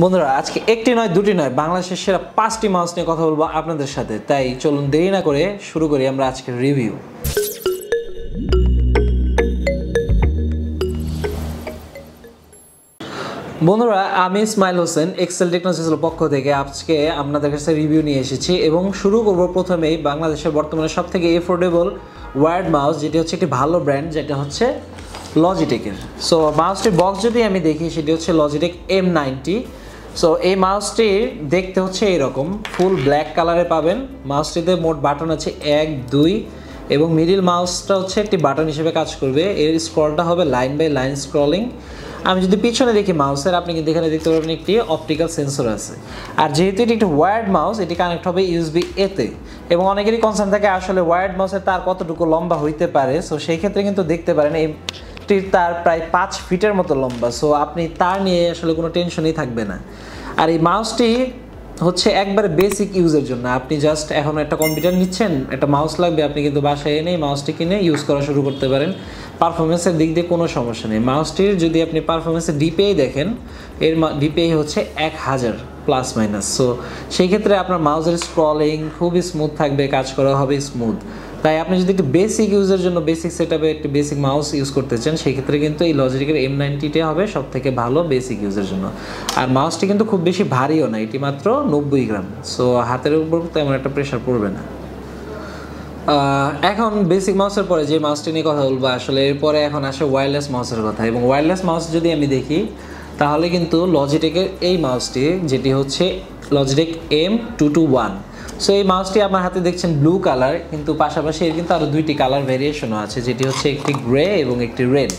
বন্ধুরা আজকে একটি নয় দুটি নয় বাংলাদেশের সেরা 5টি মাউস নিয়ে কথা বলবো আপনাদের সাথে। তাই চলুন দেরি না করে শুরু করি আমরা আজকের রিভিউ। বন্ধুরা আমি ইসমাইল হোসেন এক্সেল টেকনোলজিসের পক্ষ থেকে আজকে আপনাদের কাছে রিভিউ নিয়ে এসেছি এবং শুরু করব প্রথমেই বাংলাদেশের বর্তমানে সবথেকে এফোর্ডেবল ওয়ার্ড মাউস, যেটি হচ্ছে একটি ভালো ব্র্যান্ড, যেটা হচ্ছে লজিটেকের। সো মাউসটির বক্স যদি আমি দেখি সেটি হচ্ছে লজিটেক M90। সো এই মাউসটি দেখতে হচ্ছে এইরকম, ফুল ব্ল্যাক কালারে পাবেন। মাউসটিতে মোট বাটন আছে 1, 2 এবং মিডিল মাউসটা হচ্ছে একটি বাটন হিসেবে কাজ করবে। এর স্ক্রলটা হবে লাইন বাই লাইন স্ক্রলিং। আমি যদি পিছনে দেখি মাউসের, আপনি কিন্তু এখানে দেখতে পাবেন একটি অপটিক্যাল সেন্সর আছে। আর যেহেতু এটি একটি ওয়্যার্ড মাউস, এটি কানেক্ট হবে USB-A-তে। এবং অনেকেরই কনসার্ন থাকে আসলে ওয়্যার্ড মাউসের তার কতটুকু লম্বা হইতে পারে। সো সেই ক্ষেত্রে কিন্তু দেখতে পারেন এটির তার প্রায় 5 ফিটের মতো লম্বা। সো আপনি তার নিয়ে আসলে কোনো টেনশনই থাকবে না। আর এই মাউসটি হচ্ছে একবারে বেসিক ইউজের জন্য। আপনি জাস্ট এখন একটা কম্পিউটার নিচ্ছেন, একটা মাউস লাগবে, আপনি কিন্তু বাসায় এনে মাউসটি কিনে ইউজ করা শুরু করতে পারেন। পারফরমেন্সের দিক দিয়ে কোনো সমস্যা নেই। মাউসটির যদি আপনি পারফরমেন্সের ডিপিআই দেখেন, এর ডিপিআই হচ্ছে 1000 প্লাস মাইনাস। সো সেই ক্ষেত্রে আপনার মাউসের স্ক্রলিং খুবই স্মুথ থাকবে, কাজ করা হবে স্মুথ। তাই আপনি যদি একটু বেসিক ইউজের জন্য বেসিক সেটআপে একটি বেসিক মাউস ইউজ করতে চান, সেই ক্ষেত্রে কিন্তু এই লজিটেকের M90টা হবে সবথেকে ভালো বেসিক ইউজের জন্য। আর মাউসটি কিন্তু খুব বেশি ভারীও না, এটি মাত্র 90 গ্রাম। সো হাতের উপর তেমন একটা প্রেশার পড়বে না। এখন বেসিক মাউসের পরে যে মাউসটি নিয়ে কথা বলবো, আসলে এরপরে এখন আসে ওয়্যারলেস মাউসের কথা। এবং ওয়্যারলেস মাউস যদি আমি দেখি, তাহলে কিন্তু লজিটেকের এই মাউসটি, যেটি হচ্ছে লজিটেক M221। সো এই মাউসটি আমার হাতে দেখছেন ব্লু কালার, কিন্তু পাশাপাশি এর কিন্তু আরও 2টি কালার ভেরিয়েশনও আছে, যেটি হচ্ছে একটি গ্রে এবং একটি রেড।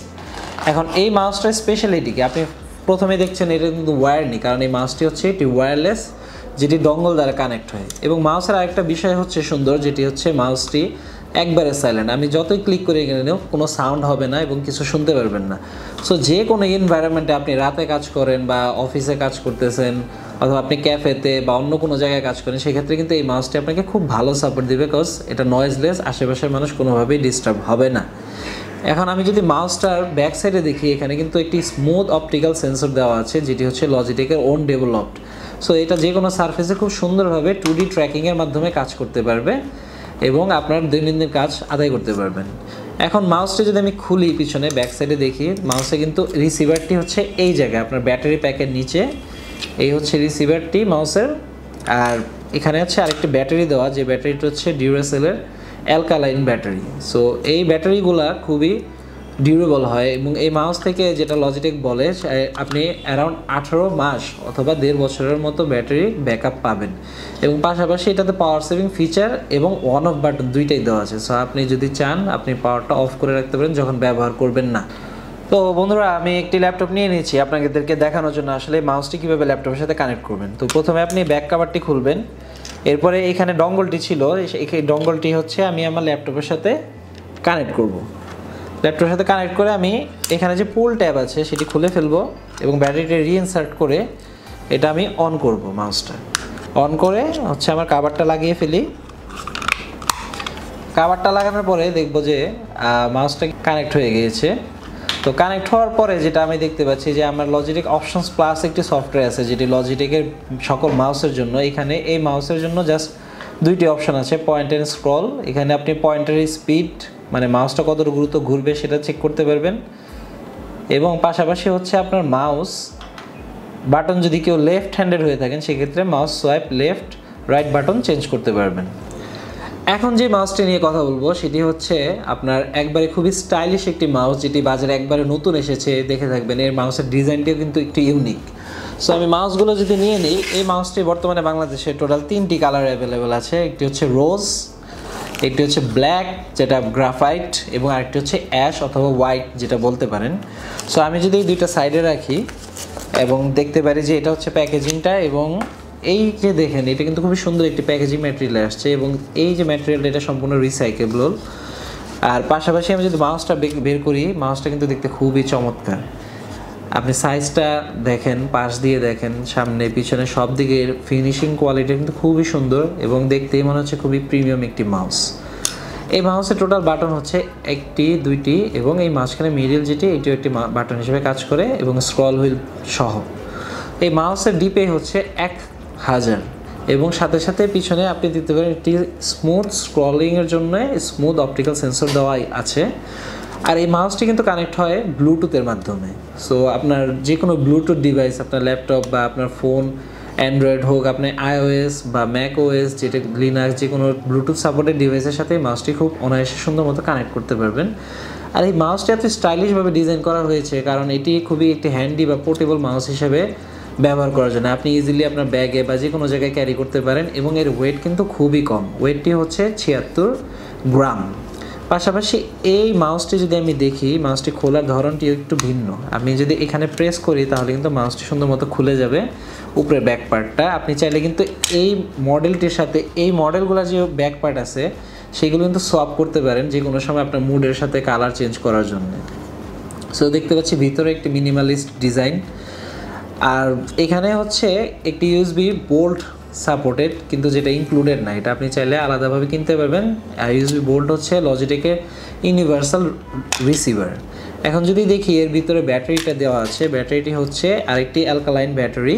এখন এই মাউসটার স্পেশালিটি কি, আপনি প্রথমে দেখছেন এটা কিন্তু ওয়্যার নেই, কারণ এই মাউসটি হচ্ছে একটি ওয়্যারলেস, যেটি ডঙ্গল দ্বারা কানেক্ট হয়। এবং মাউসের আরেকটা বিষয় হচ্ছে সুন্দর, যেটি হচ্ছে মাউসটি একবারে সাইলেন্ট। আমি যতই ক্লিক করে এখানে নেব, কোনো সাউন্ড হবে না এবং কিছু শুনতে পারবেন না। সো যে কোনো এনভায়রনমেন্টে আপনি রাতে কাজ করেন বা অফিসে কাজ করতেছেন অথবা আপনি ক্যাফেতে বা অন্য কোনো জায়গায় কাজ করেন, সেক্ষেত্রে কিন্তু এই মাউসটি আপনাকে খুব ভালো সাপোর্ট দেবে, বিকজ এটা নয়েজলেস, আশেপাশের মানুষ কোনোভাবেই ডিস্টার্ব হবে না। এখন আমি যদি মাউসটার ব্যাক সাইডে দেখি, এখানে কিন্তু একটি স্মুথ অপটিক্যাল সেন্সর দেওয়া আছে, যেটি হচ্ছে লজিটেকের ওন ডেভেলপড। সো এটা যে কোনো সারফেসে খুব সুন্দরভাবে 2D ট্র্যাকিংয়ের মাধ্যমে কাজ করতে পারবে এবং আপনার দৈনন্দিন কাজ আদায় করতে পারবেন। এখন মাউসটি যদি আমি খুলি, পিছনে ব্যাক সাইডে দেখি, মাউসে কিন্তু রিসিভারটি হচ্ছে এই জায়গায় আপনার ব্যাটারি প্যাকের নিচে। এই হচ্ছে রিসিভারটি মাউসের। আর এখানে হচ্ছে আরেকটি ব্যাটারি দেওয়া, যে ব্যাটারিটা হচ্ছে ডিউরাসেলের অ্যালকালাইন ব্যাটারি। সো এই ব্যাটারিগুলা খুবই ডিউরেবল হয় এবং এই মাউস থেকে যেটা লজিটেক বলে, আপনি অ্যারাউন্ড 18 মাস অথবা 1.5 বছরের মতো ব্যাটারি ব্যাকআপ পাবেন। এবং পাশাপাশি এটাতে পাওয়ার সেভিং ফিচার এবং অন অফ বাটন দুইটাই দেওয়া আছে। সো আপনি যদি চান, আপনি পাওয়ারটা অফ করে রাখতে পারেন যখন ব্যবহার করবেন না। তো বন্ধুরা, আমি একটি ল্যাপটপ নিয়ে নিয়েছি আপনাদেরকে দেখানোর জন্য আসলে মাউসটি কীভাবে ল্যাপটপের সাথে কানেক্ট করবেন। তো প্রথমে আপনি ব্যাক কাভারটি খুলবেন, এরপরে এখানে ডঙ্গলটি ছিল, এই ডঙ্গলটি হচ্ছে আমি আমার ল্যাপটপের সাথে কানেক্ট করব। ল্যাপটপের সাথে কানেক্ট করে আমি এখানে যে পুল ট্যাব আছে সেটি খুলে ফেলবো এবং ব্যাটারিটা রিইনসার্ট করে এটা আমি অন করব। মাউসটা অন করে হচ্ছে আমার কাভারটা লাগিয়ে ফেলি। কাভারটা লাগানোর পরে দেখব যে মাউসটা কানেক্ট হয়ে গিয়েছে। তো কানেক্ট হওয়ার পরে যেটা আমি দেখতে পাচ্ছি, যে আমার লজিটেক অপশনস প্লাস একটি সফটওয়্যার আছে, যেটি লজিটেকের সকল মাউসের জন্য। এখানে এই মাউসের জন্য জাস্ট 2টি অপশন আছে, পয়েন্ট অ্যান্ড স্ক্রল। এখানে আপনি পয়েন্টারের স্পিড, মানে মাউসটা কতটুকু দ্রুত ঘুরবে সেটা চেক করতে পারবেন। এবং পাশাপাশি হচ্ছে আপনার মাউস বাটন, যদি কেউ লেফট হ্যান্ডেড হয়ে থাকেন, সেক্ষেত্রে mouse swipe left right button change করতে পারবেন। এখন যে মাউসটি নিয়ে কথা বলবো সেটি হচ্ছে আপনার একবারে খুবই স্টাইলিশ একটি মাউস, যেটি বাজারে একবারে নতুন এসেছে, দেখে থাকবেন। এর মাউসের ডিজাইনটিও কিন্তু একটু ইউনিক। সো আমি মাউসগুলো যদি নিয়ে নিই, এই মাউসটি বর্তমানে বাংলাদেশে টোটাল 3টি কালার অ্যাভেলেবেল আছে। একটি হচ্ছে রোজ, একটি হচ্ছে ব্ল্যাক যেটা গ্রাফাইট, এবং আরেকটি হচ্ছে অ্যাশ অথবা হোয়াইট যেটা বলতে পারেন। সো আমি যদি এই দুইটা সাইডে রাখি এবং দেখতে পারি যে এটা হচ্ছে প্যাকেজিংটা, এবং এই যে দেখেন এটা কিন্তু খুবই সুন্দর একটি প্যাকেজিং ম্যাটেরিয়াল আসছে, এবং এই যে ম্যাটেরিয়ালটা এটা সম্পূর্ণ রিসাইকেবল। আর পাশাপাশি আমি যদি মাউসটা বের করি, মাউসটা কিন্তু দেখতে খুবই চমৎকার। আপনি সাইজটা দেখেন, পাশ দিয়ে দেখেন, সামনে পিছনে সব দিকের ফিনিশিং কোয়ালিটি কিন্তু খুবই সুন্দর এবং দেখতেই মনে হচ্ছে খুবই প্রিমিয়াম একটি মাউস। এই মাউসের টোটাল বাটন হচ্ছে 1টি 2টি এবং এই মাঝখানে মিডল যেটি, এটিও একটি বাটন হিসেবে কাজ করে এবং স্ক্রল হুইল সহ। এই মাউসের ডিপে হচ্ছে 1000 এবং সাথে সাথে পিছনে আপনি দিতে পারেন একটি স্মুথ স্ক্রলিংয়ের জন্য স্মুথ অপটিক্যাল সেন্সর দেওয়াই আছে। আর এই মাউসটি কিন্তু কানেক্ট হয় ব্লুটুথের মাধ্যমে। সো আপনার যে কোনো ব্লুটুথ ডিভাইস, আপনার ল্যাপটপ বা আপনার ফোন, অ্যান্ড্রয়েড হোক, আপনি iOS বা macOS, যেটা লিনাক্স, যে কোনো ব্লুটুথ সাপোর্টেড ডিভাইসের সাথে মাউসটি খুব অনায়াসে সুন্দর মতো কানেক্ট করতে পারবেন। আর এই মাউসটি এত স্টাইলিশভাবে ডিজাইন করা হয়েছে কারণ এটি খুবই একটি হ্যান্ডি বা পোর্টেবল মাউস হিসেবে ব্যবহার করার জন্য। আপনি ইজিলি আপনার ব্যাগে বা যে কোনো জায়গায় ক্যারি করতে পারেন এবং এর ওয়েট কিন্তু খুবই কম, ওয়েটটি হচ্ছে 76 গ্রাম। পাশাপাশি এই মাউসটি যদি আমি দেখি, মাউসটি খোলার ধরনটি একটু ভিন্ন। আমি যদি এখানে প্রেস করি তাহলে কিন্তু মাউসটি সুন্দর মতো খুলে যাবে উপরে ব্যাক পার্টটা। আপনি চাইলে কিন্তু এই মডেলটির সাথে এই মডেলগুলো যে ব্যাক পার্ট আছে সেগুলো কিন্তু সোয়াপ করতে পারেন যে কোনো সময় আপনার মুডের সাথে কালার চেঞ্জ করার জন্য। সো দেখতে পাচ্ছি ভিতরে একটি মিনিমালিস্ট ডিজাইন। আর এখানে হচ্ছে একটি ইউএসবি বোল্ট সাপোর্টেড, কিন্তু যেটা ইনক্লুডেড না, এটা আপনি চাইলে আলাদাভাবে কিনতে পারবেন। আর ইউএসবি বোল্ট হচ্ছে লজিটেকের ইউনিভার্সাল রিসিভার। এখন যদি দেখি এর ভিতরে ব্যাটারিটা দেওয়া আছে, ব্যাটারিটি হচ্ছে আরেকটি অ্যালকালাইন ব্যাটারি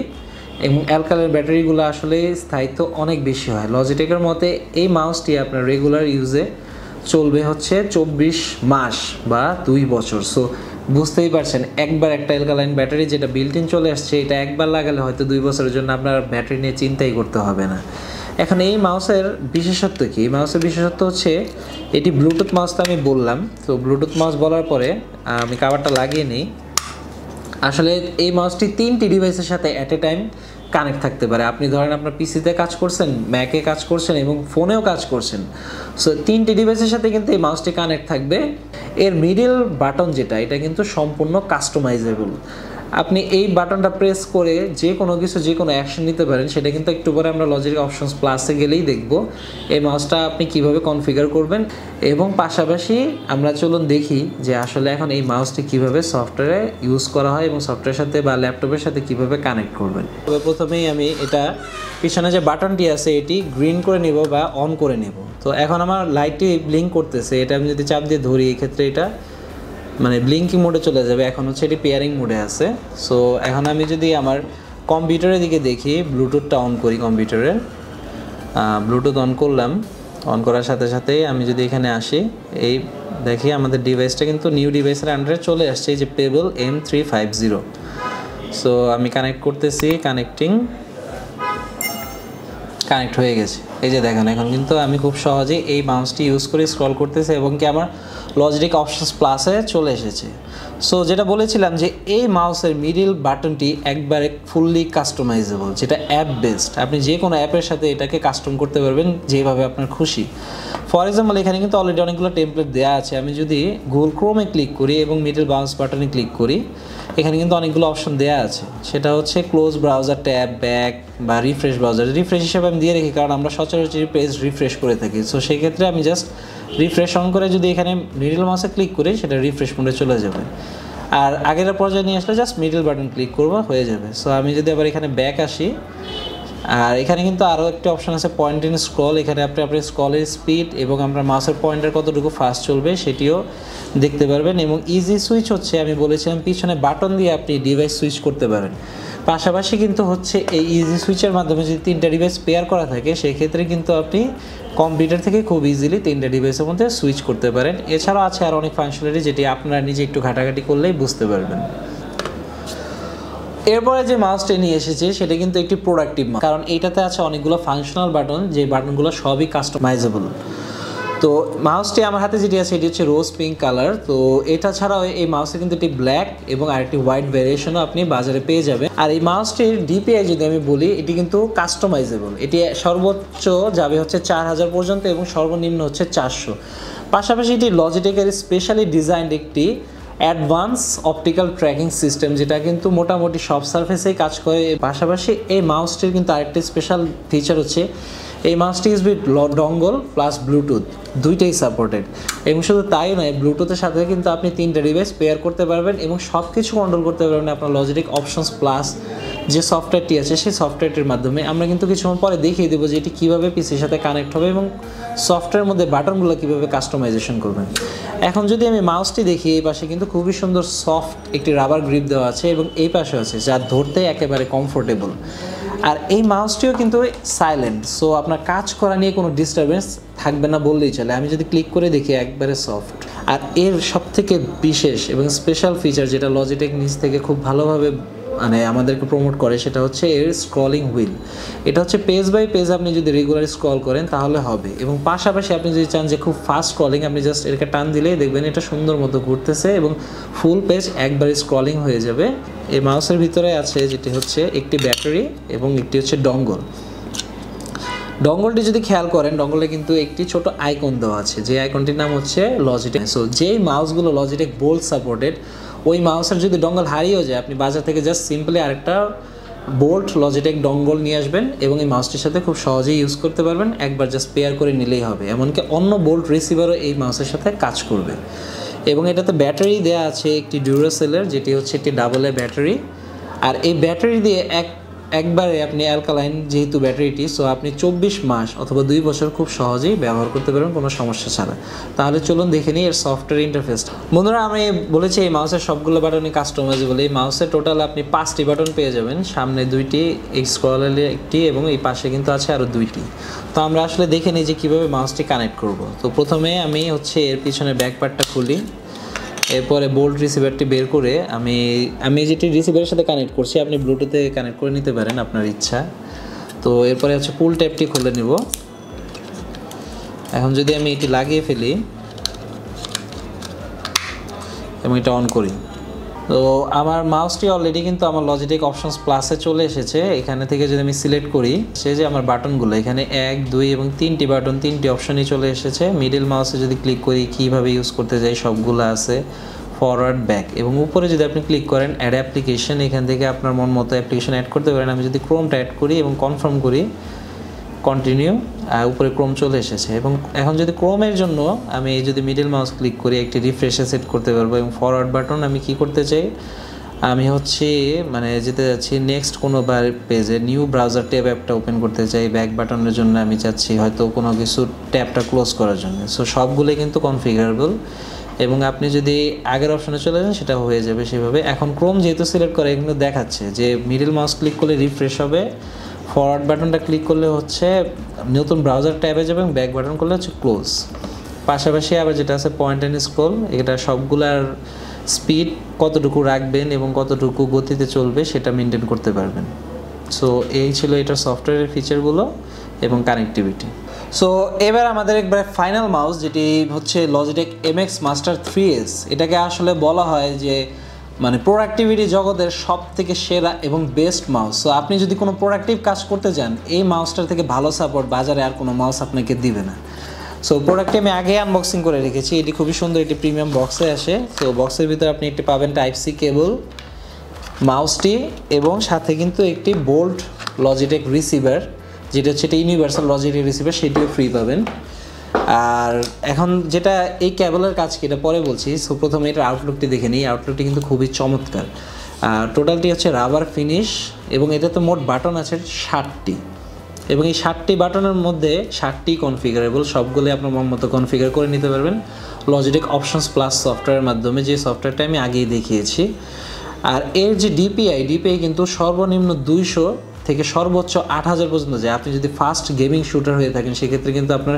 এবং অ্যালকালাইন ব্যাটারিগুলো আসলে স্থায়িত্ব অনেক বেশি হয়। লজিটেকের মতে এই মাউসটি আপনার রেগুলার ইউজে চলবে হচ্ছে 24 মাস বা 2 বছর। সো বুঝতেই পারছেন, একবার একটা অ্যালকালাইন ব্যাটারি যেটা বিল্ট ইন চলে আসছে, এটা একবার লাগালে হয়তো 2 বছরের জন্য আপনার ব্যাটারি নিয়ে চিন্তাই করতে হবে না। এখন এই মাউসের বিশেষত্ব কি? মাউসের বিশেষত্ব হচ্ছে এটি ব্লুটুথ মাউস, তো আমি বললাম। তো ব্লুটুথ মাউস বলার পরে আমি কাভারটা লাগিয়ে নিই। আসলে এই মাউসটি 3টি ডিভাইসের সাথে অ্যাট এ টাইম কানেক্ট থাকতে পারে। আপনি ধরেন আপনার পিসিতে কাজ করছেন, ম্যাকে কাজ করছেন এবং ফোনেও কাজ করছেন। সো 3টি ডিভাইসের সাথে কিন্তু এই মাউসটি কানেক্ট থাকবে। এর মিডল বাটন যেটা, এটা কিন্তু সম্পূর্ণ কাস্টমাইজেবল। আপনি এই বাটনটা প্রেস করে যে কোনো কিছু, যে কোনো অ্যাকশন নিতে পারেন। সেটা কিন্তু একটু পরে আমরা লজিক অপশনস প্লাসে গেলেই দেখব এই মাউসটা আপনি কিভাবে কনফিগার করবেন। এবং পাশাপাশি আমরা চলুন দেখি যে আসলে এখন এই মাউসটি কিভাবে সফটওয়্যারে ইউজ করা হয় এবং সফটওয়্যারের সাথে বা ল্যাপটপের সাথে কিভাবে কানেক্ট করবেন। তবে প্রথমেই আমি এটা পিছনে যে বাটনটি আছে এটি গ্রিন করে নেব বা অন করে নেব। তো এখন আমার লাইটটি ব্লিঙ্ক করতেছে, এটা আমি যদি চাপ দিয়ে ধরি এক্ষেত্রে এটা মানে ব্লিঙ্কিং মোডে চলে যাবে। এখন হচ্ছে এটি পেয়ারিং মোডে আছে। সো এখন আমি যদি আমার কম্পিউটারের দিকে দেখি, ব্লুটুথটা অন করি কম্পিউটারে, ব্লুটুথ অন করলাম। অন করার সাথে সাথেই আমি যদি এখানে আসি, এই দেখি আমাদের ডিভাইসটা কিন্তু নিউ ডিভাইসের আন্ডারে চলে আসছে, এই যে পেবল M350। সো আমি কানেক্ট করতেছি, কানেক্ট হয়ে গেছে। এই যে দেখেন এখন কিন্তু আমি খুব সহজেই এই মাউসটি ইউজ করে স্ক্রল করতেছি এবং কি আমার লজিক অপশনস প্লাসে চলে এসেছে। সো যেটা বলেছিলাম যে এই মাউসের মিডল বাটনটি একবারে ফুললি কাস্টমাইজেবল, যেটা অ্যাপ বেসড। আপনি যে কোনো অ্যাপের সাথে এটাকে কাস্টম করতে পারবেন যেভাবে আপনার খুশি। ফর এক্সাম্পল এখানে কিন্তু অলরেডি অনেকগুলো টেমপ্লেট দেওয়া আছে। আমি যদি গুগল ক্রোমে ক্লিক করি এবং মিডল মাউস বাটনে ক্লিক করি, এখানে কিন্তু অনেকগুলো অপশন দেওয়া আছে। সেটা হচ্ছে ক্লোজ ব্রাউজার, ট্যাব, ব্যাক বা রিফ্রেশ ব্রাউজার। রিফ্রেশ হিসেবে আমি দিয়ে রাখি কারণ আমরা সচরাচর পেজ রিফ্রেশ করে থাকি। সো সেক্ষেত্রে আমি জাস্ট রিফ্রেশ অন করে যদি এখানে মিডল মাউসে ক্লিক করি, সেটা রিফ্রেশ মোডে চলে যাবে। আর আগের পর্যায়ে নিয়ে আসলে জাস্ট মিডল বাটন ক্লিক করবো, হয়ে যাবে। সো আমি যদি আবার এখানে ব্যাক আসি, আর এখানে কিন্তু আরও একটি অপশন আছে পয়েন্ট ইন স্ক্রল। এখানে আপনি স্ক্রলের স্পিড এবং আপনার মাউসের পয়েন্টার কতটুকু ফাস্ট চলবে সেটিও দেখতে পারবেন। এবং ইজি সুইচ হচ্ছে আমি বলেছিলাম পিছনে বাটন দিয়ে আপনি ডিভাইস সুইচ করতে পারেন। পাশাপাশি কিন্তু হচ্ছে এই ইজি সুইচের মাধ্যমে যদি 3টা ডিভাইস পেয়ার করা থাকে, সেক্ষেত্রে কিন্তু আপনি কম্পিউটার থেকে খুব ইজিলি 3টা ডিভাইসের মধ্যে সুইচ করতে পারেন। এছাড়াও আছে আর অনেক ফাংশনালিটি যেটি আপনারা নিজে একটু ঘাটাঘাটি করলেই বুঝতে পারবেন। এরপরে যে মাউসটি নিয়ে এসেছি সেটা কিন্তু একটি প্রোডাক্টিভ মাউস, কারণ এইটাতে আছে অনেকগুলো ফাংশনাল বাটন, যে বাটনগুলো সবই কাস্টমাইজেবল। তো মাউসটি আমার হাতে যেটি আছে এটি হচ্ছে রোজ পিঙ্ক কালার। তো এটা ছাড়াও এই মাউসে কিন্তু একটি ব্ল্যাক এবং আরেকটি হোয়াইট ভ্যারিয়েশনও আপনি বাজারে পেয়ে যাবেন। আর এই মাউসটির ডিপিআই যদি আমি বলি, এটি কিন্তু কাস্টমাইজেবল। এটি সর্বোচ্চ যাবে হচ্ছে 4000 পর্যন্ত এবং সর্বনিম্ন হচ্ছে 400। পাশাপাশি এটি লজিটেকের স্পেশালি ডিজাইনড একটি অ্যাডভান্স অপটিক্যাল ট্র্যাকিং সিস্টেম, যেটা কিন্তু মোটামুটি সব সারফেসেই কাজ করে। পাশাপাশি এই মাউসটির কিন্তু আরেকটি স্পেশাল ফিচার হচ্ছে এই মাউসটি use with dongle plus bluetooth দুইটাই সাপোর্টেড, এবং শুধু তাই নয়, ব্লুটুথের সাথে কিন্তু আপনি 3টা ডিভাইস পেয়ার করতে পারবেন এবং সব কিছু কন্ট্রোল করতে পারবেন আপনার লজিটেক অপশনস প্লাস যে সফটওয়্যারটি আছে সেই সফটওয়্যারটির মাধ্যমে। আমরা কিন্তু কিছুক্ষণ পরে দেখিয়ে দেবো যে এটি কীভাবে পিসির সাথে কানেক্ট হবে এবং সফটওয়্যারের মধ্যে বাটনগুলো কীভাবে কাস্টমাইজেশন করবেন। এখন যদি আমি মাউসটি দেখি, এই পাশে কিন্তু খুবই সুন্দর সফট একটি রাবার গ্রিপ দেওয়া আছে এবং এই পাশে আছে যা ধরতে একেবারে কমফোর্টেবল। আর এই মাউসটিও কিন্তু সাইলেন্ট, সো আপনার কাজ করা নিয়ে কোনো ডিস্টারবেন্স থাকবে না বললেই চলে। আমি যদি ক্লিক করে দেখি একবারে সফট। আর এর সবথেকে বিশেষ এবং স্পেশাল ফিচার যেটা লজিটেক নিজ থেকে খুব ভালোভাবে মানে আমাদেরকে প্রমোট করে সেটা হচ্ছে এর স্ক্রলিং হুইল। এটা হচ্ছে পেজ বাই পেজ আপনি যদি রেগুলার স্ক্রল করেন তাহলে হবে, এবং পাশাপাশি আপনি যদি চান যে খুব ফাস্ট স্ক্রলিং, আপনি জাস্ট এটাকে টান দিলেই দেখবেন এটা সুন্দর মতো ঘুরতেছে এবং ফুল পেজ একবারে স্ক্রলিং হয়ে যাবে। এই মাউসের ভিতরে আছে যেটি হচ্ছে একটি ব্যাটারি এবং একটি হচ্ছে ডঙ্গল। ডঙ্গলটি যদি খেয়াল করেন, ডঙ্গলে কিন্তু একটি ছোট আইকন দেওয়া আছে, যে আইকনটির নাম হচ্ছে লজিটেক। সো যেই মাউসগুলো লজিটেক বোল্ট সাপোর্টেড, ওই মাউসের যদি ডঙ্গল হারিয়েও যায়, আপনি বাজার থেকে জাস্ট সিম্পলি আরেকটা বোল্ট লজিটেক ডঙ্গল নিয়ে আসবেন এবং এই মাউসটির সাথে খুব সহজেই ইউজ করতে পারবেন। একবার জাস্ট পেয়ার করে নিলেই হবে, এমনকি অন্য বোল্ট রিসিভারও এই মাউসের সাথে কাজ করবে। এবং এটাতে ব্যাটারি দেওয়া আছে একটি ডিউরাসেলের, যেটি হচ্ছে একটি ডাবল এ ব্যাটারি। আর এই ব্যাটারি দিয়ে একবারে আপনি অ্যালকালাইন যেহেতু ব্যাটারিটি, সো আপনি 24 মাস অথবা 2 বছর খুব সহজেই ব্যবহার করতে পারবেন কোনো সমস্যা ছাড়া। তাহলে চলুন দেখে নিই এর সফটওয়্যার ইন্টারফেসটা। বন্ধুরা, আমি বলেছি এই মাউসের সবগুলো বাটনই কাস্টমাইজেবল। এই মাউসের টোটাল আপনি 5টি বাটন পেয়ে যাবেন, সামনে 2টি, এই স্ক্রলের একটি এবং এই পাশে কিন্তু আছে আরও 2টি। তো আমরা আসলে দেখে নিই যে কীভাবে মাউসটি কানেক্ট করব। তো প্রথমে আমি হচ্ছে এর পিছনে ব্যাক পার্টটা খুলি, এরপরে বোল্ট রিসিভারটি বের করে আমি যেটি রিসিভারের সাথে কানেক্ট করছি, আপনি ব্লুটুথে কানেক্ট করে নিতে পারেন আপনার ইচ্ছা। তো এরপরে হচ্ছে পুল ট্যাপটি খুলে নিব। এখন যদি আমি এটি লাগিয়ে ফেলি এবং এটা অন করি, তো আমার মাউসটি অলরেডি কিন্তু আমার লজিটেক অপশনস প্লাসে চলে এসেছে। এখানে থেকে যদি আমি সিলেক্ট করি, সে যে আমার বাটনগুলো এখানে 1, 2 এবং 3টি বাটন, 3টি অপশনই চলে এসেছে। মিডল মাউসে যদি ক্লিক করি কীভাবে ইউজ করতে যাই সবগুলো আছে, ফরওয়ার্ড, ব্যাক, এবং উপরে যদি আপনি ক্লিক করেন অ্যাড অ্যাপ্লিকেশন, এখান থেকে আপনার মন মতো অ্যাপ্লিকেশন অ্যাড করতে পারেন। আমি যদি ক্রোমটা অ্যাড করি এবং কনফার্ম করি, কন্টিনিউ, উপরে ক্রোম চলে এসেছে। এবং এখন যদি ক্রোমের জন্য আমি যদি মিডল মাউস ক্লিক করি একটি রিফ্রেশে সেট করতে পারবো। এবং ফরওয়ার্ড বাটন আমি কি করতে চাই, আমি হচ্ছে মানে যেতে যাচ্ছি নেক্সট কোনো পেজে, নিউ ব্রাউজার ট্যাব অ্যাপটা ওপেন করতে চাই। ব্যাক বাটনের জন্য আমি চাচ্ছি হয়তো কোনো কিছু ট্যাবটা ক্লোজ করার জন্য। সো সবগুলোই কিন্তু কনফিগারেবল, এবং আপনি যদি আগের অপশনে চলে যান সেটা হয়ে যাবে সেভাবে। এখন ক্রোম যেহেতু সিলেক্ট করে এগুলো দেখাচ্ছে যে মিডল মাউস ক্লিক করলে রিফ্রেশ হবে, ফরওয়ার্ড বাটনটা ক্লিক করলে হচ্ছে নতুন ব্রাউজার ট্যাবে যাবে, এবং ব্যাক বাটন করলে হচ্ছে ক্লোজ। পাশাপাশি আবার যেটা আছে পয়েন্ট অ্যান্ড স্ক্রল, এটা সবগুলার স্পিড কতটুকু রাখবেন এবং কতটুকু গতিতে চলবে সেটা মেনটেন করতে পারবেন। সো এই ছিল এটার সফটওয়্যারের ফিচারগুলো এবং কানেক্টিভিটি। সো এবার আমাদের একবার ফাইনাল মাউস, যেটি হচ্ছে লজিটেক MX Master 3S। এটাকে আসলে বলা হয় যে মানে প্রোডাক্টিভিটি জগতের সব থেকে সেরা এবং বেস্ট মাউস। সো আপনি যদি কোনো প্রোডাক্টিভ কাজ করতে চান, এই মাউসটার থেকে ভালো সাপোর্ট বাজারে আর কোনো মাউস আপনাকে দিবে না। সো প্রোডাক্টটি আমি আগে আনবক্সিং করে রেখেছি, এটি খুবই সুন্দর, এটি প্রিমিয়াম বক্সে আসে। তো বক্সের ভিতরে আপনি একটি পাবেন Type-C কেবল, মাউসটি, এবং সাথে কিন্তু একটি বোল্ট লজিটেক রিসিভার, যেটা হচ্ছে এটা ইউনিভার্সাল লজিটেক রিসিভার, সেটিও ফ্রি পাবেন। আর এখন যেটা এই কেবলের কাজ কি এটা পরে বলছি। সো প্রথমে এটার আউটলুকটি দেখে নিই। আউটলুকটি কিন্তু খুবই চমৎকার। টোটালটি হচ্ছে রাবার ফিনিশ, এবং এটাতে মোট বাটন আছে 60টি, এবং এই 60টি বাটনের মধ্যে 60টি কনফিগারেবল, সবগুলো আপনার মন মতো কনফিগার করে নিতে পারবেন লজিটেক অপশনস প্লাস সফটওয়্যারের মাধ্যমে, যে সফটওয়্যারটা আমি আগেই দেখিয়েছি। আর এর যে ডিপিআই কিন্তু সর্বনিম্ন 200 থেকে সর্বোচ্চ 8000 পর্যন্ত যায়। আপনি যদি ফাস্ট গেমিং শুটার হয়ে থাকেন সেক্ষেত্রে কিন্তু আপনার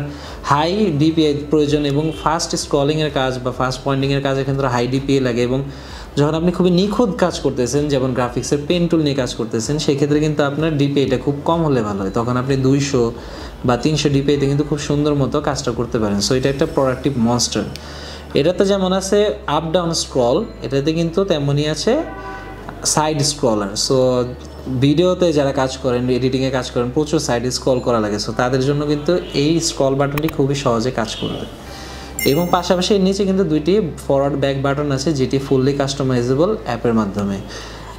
হাই ডিপিআই প্রয়োজন, এবং ফাস্ট স্ক্রলিংয়ের কাজ বা ফাস্ট পয়েন্টিংয়ের কাজের ক্ষেত্রে হাই ডিপিআই লাগে। এবং যখন আপনি খুবই নিখুঁত কাজ করতেছেন, যেমন গ্রাফিক্সের পেন টুল নিয়ে কাজ করতেছেন, সেক্ষেত্রে কিন্তু আপনার ডিপিআইটা খুব কম হলে ভালো হয়। তখন আপনি 200 বা 300 ডিপিআইতে কিন্তু খুব সুন্দর মতো কাজটা করতে পারেন। সো এটা একটা প্রোডাক্টিভ মনস্টার। এটাতে যেমন আছে আপ ডাউন স্ক্রল, এটাতে কিন্তু তেমনই আছে সাইড স্ক্রলার। সো ভিডিওতে যারা কাজ করেন, এডিটিংয়ে কাজ করেন, প্রচুর সাইড স্ক্রল করা লাগে, সো তাদের জন্য কিন্তু এই স্ক্রল বাটনটি খুবই সহজে কাজ করবে। এবং পাশাপাশি এর নিচে কিন্তু 2টি ফরওয়ার্ড ব্যাক বাটন আছে, যেটি ফুললি কাস্টমাইজেবল অ্যাপের মাধ্যমে।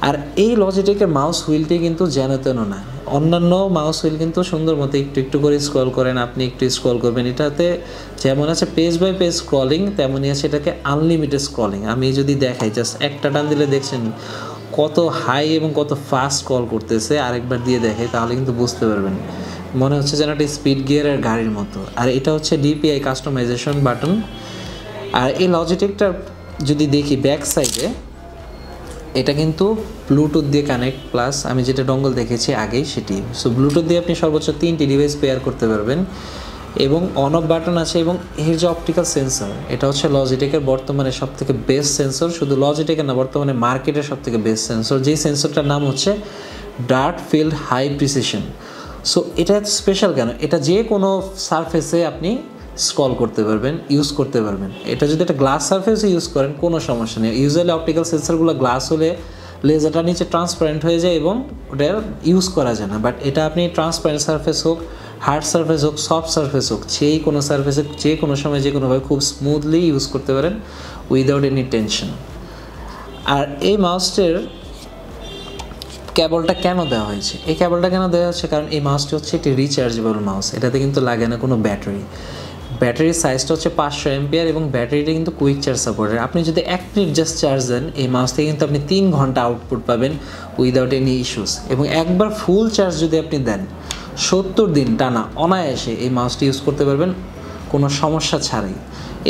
আর এই লজিটেকের মাউস হুইলটি কিন্তু যেন তেন না, অন্যান্য মাউস হুইল কিন্তু সুন্দর মতো একটু একটু করে স্ক্রল করেন, আপনি একটু স্ক্রল করবেন, এটাতে যেমন আছে পেজ বাই পেজ স্ক্রলিং তেমনই আছে এটাকে আনলিমিটেড স্ক্রলিং। আমি যদি দেখাই জাস্ট একটা টান দিলে দেখছেন কত হাই এবং কত ফাস্ট স্ক্রল করতেছে, আরেকবার দিয়ে দেখে তাহলে কিন্তু বুঝতে পারবেন, মনে হচ্ছে যেন একটা স্পিড গিয়ারের গাড়ির মতো। আর এটা হচ্ছে ডিপিআই কাস্টমাইজেশন বাটন। আর এই লজিটেকটার যদি দেখি ব্যাক সাইডে, এটা কিন্তু ব্লুটুথ দিয়ে কানেক্ট, প্লাস আমি যেটা ডঙ্গল দেখেছি আগেই সেটি। সো ব্লুটুথ দিয়ে আপনি সর্বোচ্চ 3টি ডিভাইস পেয়ার করতে পারবেন এবং অন অফ বাটন আছে। এবং এর যে অপটিক্যাল সেন্সর, এটা হচ্ছে লজিটেকের বর্তমানে সবথেকে বেস্ট সেন্সর, শুধু লজিটেকের না বর্তমানে মার্কেটের সবথেকে বেস্ট সেন্সর, যেই সেন্সরটার নাম হচ্ছে dark field high precision. So এটা স্পেশাল কেন, এটা যে কোনো সারফেসে আপনি স্ক্রল করতে পারবেন, ইউজ করতে পারবেন। এটা যদি একটা গ্লাস সারফেসে ইউজ করেন কোনো সমস্যা নেই। ইউজুয়ালি অপটিক্যাল সেন্সরগুলো গ্লাস হলে লেজারটা নিচে ট্রান্সপারেন্ট হয়ে যায় এবং ওটা ইউজ করা যায় না, বাট এটা আপনি ট্রান্সপারেন্ট সারফেস হোক, হার্ড সারফেস হোক, সফট সারফেস হোক, যেই কোনো সারফেসে যে কোনো সময় যে কোনোভাবে খুব স্মুথলি ইউজ করতে পারেন উইদাউট এনি টেনশন। আর এই মাউসটির কেবলটা কেন দেওয়া হয়েছে, এই কেবলটা কেন দেওয়া হচ্ছে, কারণ এই মাউসটি হচ্ছে একটি রিচার্জেবল মাউস, এটাতে কিন্তু লাগে না কোনো ব্যাটারি। ব্যাটারির সাইজটা হচ্ছে 500 এমপিআর এবং ব্যাটারিটা কিন্তু কুইক চার্জ সাপোর্টেড। আপনি যদি 1 মিনিট জাস্ট চার্জ দেন এই মাউস থেকে কিন্তু আপনি 3 ঘন্টা আউটপুট পাবেন উইদাউট এনি ইস্যুস। এবং একবার ফুল চার্জ যদি আপনি দেন 70 দিন টানা অনায়াসে এই মাউসটি ইউজ করতে পারবেন কোনো সমস্যা ছাড়াই।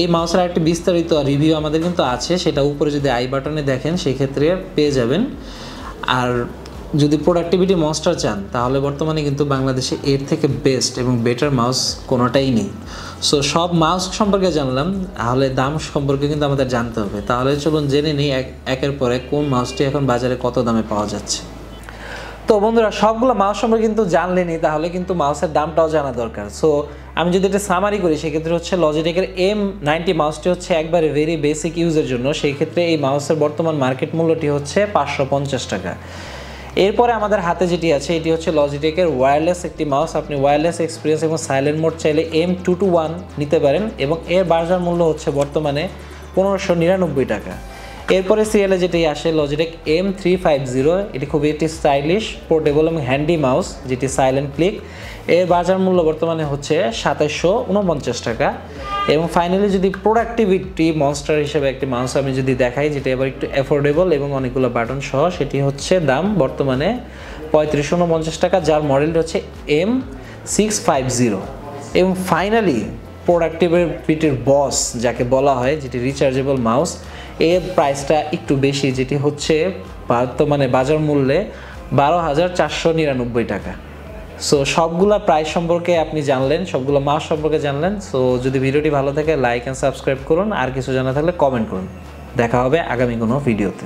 এই মাউসের একটি বিস্তারিত রিভিউ আমাদের কিন্তু আছে, সেটা উপরে যদি আই বাটনে দেখেন সেক্ষেত্রে পেয়ে যাবেন। আর যদি প্রোডাক্টিভিটি মনস্টার চান তাহলে বর্তমানে কিন্তু বাংলাদেশে এর থেকে বেস্ট এবং বেটার মাউস কোনোটাই নেই। সো সব মাউস সম্পর্কে জানলাম, তাহলে দাম সম্পর্কে কিন্তু আমাদের জানতে হবে। তাহলে চলুন জেনে নিই একের পর এক কোন মাউসটি এখন বাজারে কত দামে পাওয়া যাচ্ছে। তো বন্ধুরা, সবগুলো মাউস সম্পর্কে কিন্তু জানলেনই, তাহলে কিন্তু মাউসের দামটাও জানা দরকার। সো আমি যদি এটা সামারি করি সেক্ষেত্রে হচ্ছে লজিটেকের M90 মাউসটি হচ্ছে একবারে ভেরি বেসিক ইউজের জন্য, সেই ক্ষেত্রে এই মাউসের বর্তমান মার্কেট মূল্যটি হচ্ছে 550 টাকা। এরপরে আমাদের হাতে যেটি আছে এটি হচ্ছে লজিটেকের ওয়্যারলেস একটি মাউস। আপনি ওয়্যারলেস এক্সপিরিয়েন্স এবং সাইলেন্ট মোড চাইলে M221 নিতে পারেন এবং এর বাজার মূল্য হচ্ছে বর্তমানে 1599 টাকা। এরপরে সিরিয়ালে যেটি আসে লজিটেক M350, এটি খুবই একটি স্টাইলিশ, পোর্টেবল এবং হ্যান্ডি মাউস যেটি সাইলেন্ট ক্লিক। এর বাজার মূল্য বর্তমানে হচ্ছে 2749 টাকা। এবং ফাইনালি যদি প্রোডাক্টিভিটি মনস্টার হিসেবে একটি মাউস আমি যদি দেখাই যেটা এবার একটু অ্যাফোর্ডেবল এবং অনেকগুলো বাটন সহ, সেটি হচ্ছে দাম বর্তমানে 3549 টাকা, যার মডেলটি হচ্ছে M650। এবং ফাইনালি প্রোডাক্টিভিটির বস যাকে বলা হয়, যেটি রিচার্জেবল মাউস, এর প্রাইসটা একটু বেশি, যেটি হচ্ছে বর্তমানে বাজার মূল্যে 12,499 টাকা। সো সবগুলা প্রাইস সম্পর্কে আপনি জানলেন, সবগুলো মাউস সম্পর্কে জানলেন। সো যদি ভিডিওটি ভালো থাকে লাইক অ্যান্ড সাবস্ক্রাইব করুন, আর কিছু জানা থাকলে কমেন্ট করুন। দেখা হবে আগামী কোনো ভিডিওতে।